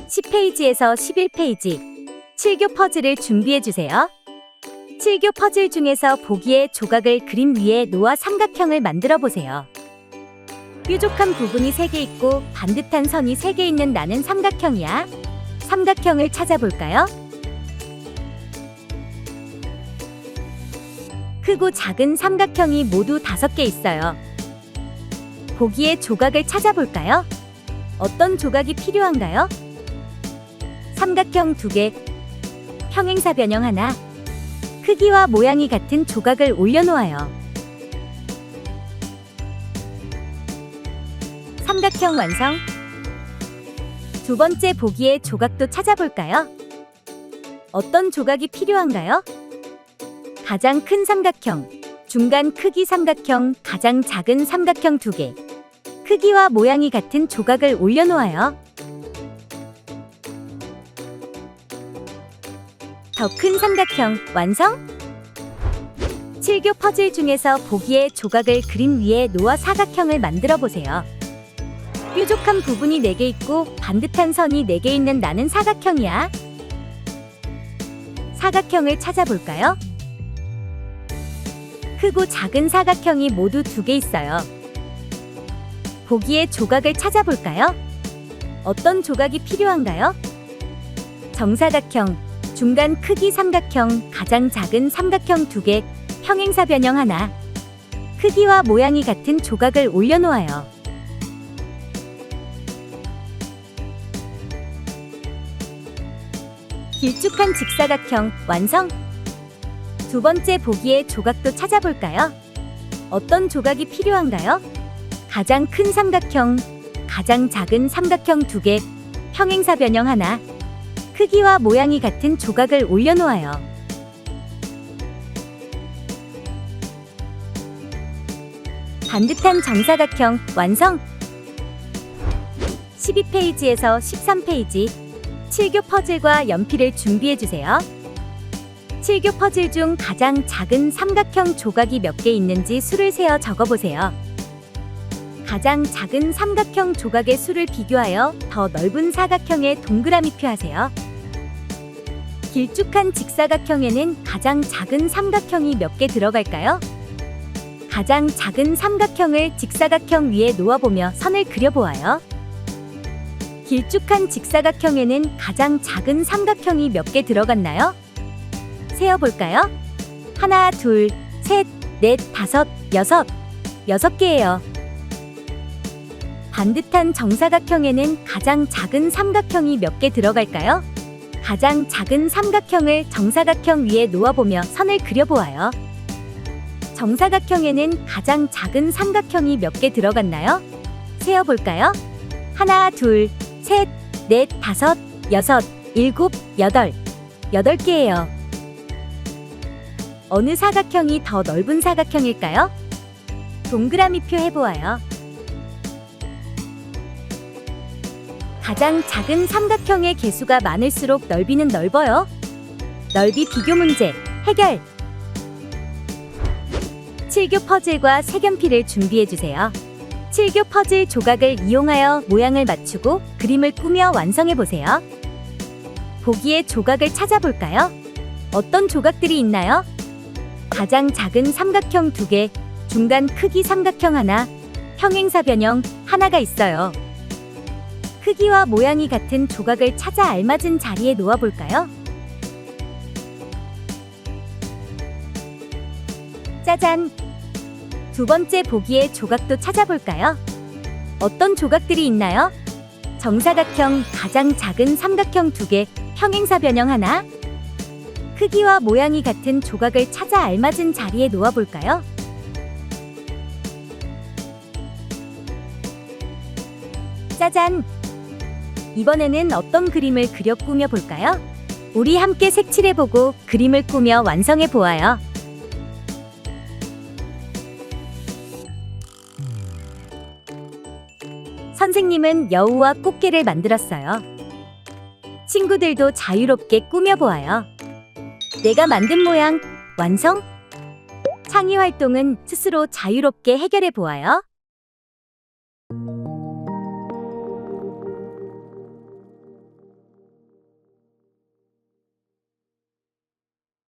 10페이지에서 11페이지 7교 퍼즐을 준비해주세요. 7교 퍼즐 중에서 보기에 조각을 그림 위에 놓아 삼각형을 만들어 보세요. 뾰족한 부분이 3개 있고 반듯한 선이 3개 있는 나는 삼각형이야. 삼각형을 찾아볼까요? 크고 작은 삼각형이 모두 5개 있어요. 보기에 조각을 찾아볼까요? 어떤 조각이 필요한가요? 삼각형 2개, 평행사 변형 하나, 크기와 모양이 같은 조각을 올려놓아요. 삼각형 완성! 두 번째 보기에 조각도 찾아볼까요? 어떤 조각이 필요한가요? 가장 큰 삼각형, 중간 크기 삼각형, 가장 작은 삼각형 2개, 크기와 모양이 같은 조각을 올려놓아요. 더 큰 삼각형 완성! 7교 퍼즐 중에서 보기에 조각을 그림 위에 놓아 사각형을 만들어 보세요. 뾰족한 부분이 4개 있고 반듯한 선이 4개 있는 나는 사각형이야. 사각형을 찾아볼까요? 크고 작은 사각형이 모두 2개 있어요. 보기에 조각을 찾아볼까요? 어떤 조각이 필요한가요? 정사각형, 중간 크기 삼각형, 가장 작은 삼각형 2개, 평행사 변형 하나, 크기와 모양이 같은 조각을 올려놓아요. 길쭉한 직사각형 완성! 두 번째 보기에 조각도 찾아볼까요? 어떤 조각이 필요한가요? 가장 큰 삼각형, 가장 작은 삼각형 2개, 평행사 변형 하나, 크기와 모양이 같은 조각을 올려놓아요. 반듯한 정사각형 완성! 12페이지에서 13페이지 7교 퍼즐과 연필을 준비해주세요. 7교 퍼즐 중 가장 작은 삼각형 조각이 몇 개 있는지 수를 세어 적어보세요. 가장 작은 삼각형 조각의 수를 비교하여 더 넓은 사각형에 동그라미표 하세요. 길쭉한 직사각형에는 가장 작은 삼각형이 몇 개 들어갈까요? 가장 작은 삼각형을 직사각형 위에 놓아보며 선을 그려보아요. 길쭉한 직사각형에는 가장 작은 삼각형이 몇 개 들어갔나요? 세어볼까요? 하나, 둘, 셋, 넷, 다섯, 여섯. 6개예요. 반듯한 정사각형에는 가장 작은 삼각형이 몇 개 들어갈까요? 가장 작은 삼각형을 정사각형 위에 놓아보며 선을 그려보아요. 정사각형에는 가장 작은 삼각형이 몇 개 들어갔나요? 세어볼까요? 하나, 둘, 셋, 넷, 다섯, 여섯, 일곱, 여덟. 8개예요. 어느 사각형이 더 넓은 사각형일까요? 동그라미표 해보아요. 가장 작은 삼각형의 개수가 많을수록 넓이는 넓어요. 넓이 비교 문제 해결! 7교 퍼즐과 색연필을 준비해주세요. 7교 퍼즐 조각을 이용하여 모양을 맞추고 그림을 꾸며 완성해보세요. 보기에 조각을 찾아볼까요? 어떤 조각들이 있나요? 가장 작은 삼각형 2개, 중간 크기 삼각형 하나, 평행사 변형 하나가 있어요. 크기와 모양이 같은 조각을 찾아 알맞은 자리에 놓아볼까요? 짜잔! 두 번째 보기에 조각도 찾아볼까요? 어떤 조각들이 있나요? 정사각형, 가장 작은 삼각형 2개, 평행사 변형 하나, 크기와 모양이 같은 조각을 찾아 알맞은 자리에 놓아볼까요? 짜잔! 이번에는 어떤 그림을 그려 꾸며볼까요? 우리 함께 색칠해보고 그림을 꾸며 완성해보아요. 선생님은 여우와 꽃게를 만들었어요. 친구들도 자유롭게 꾸며보아요. 내가 만든 모양 완성! 창의 활동은 스스로 자유롭게 해결해보아요.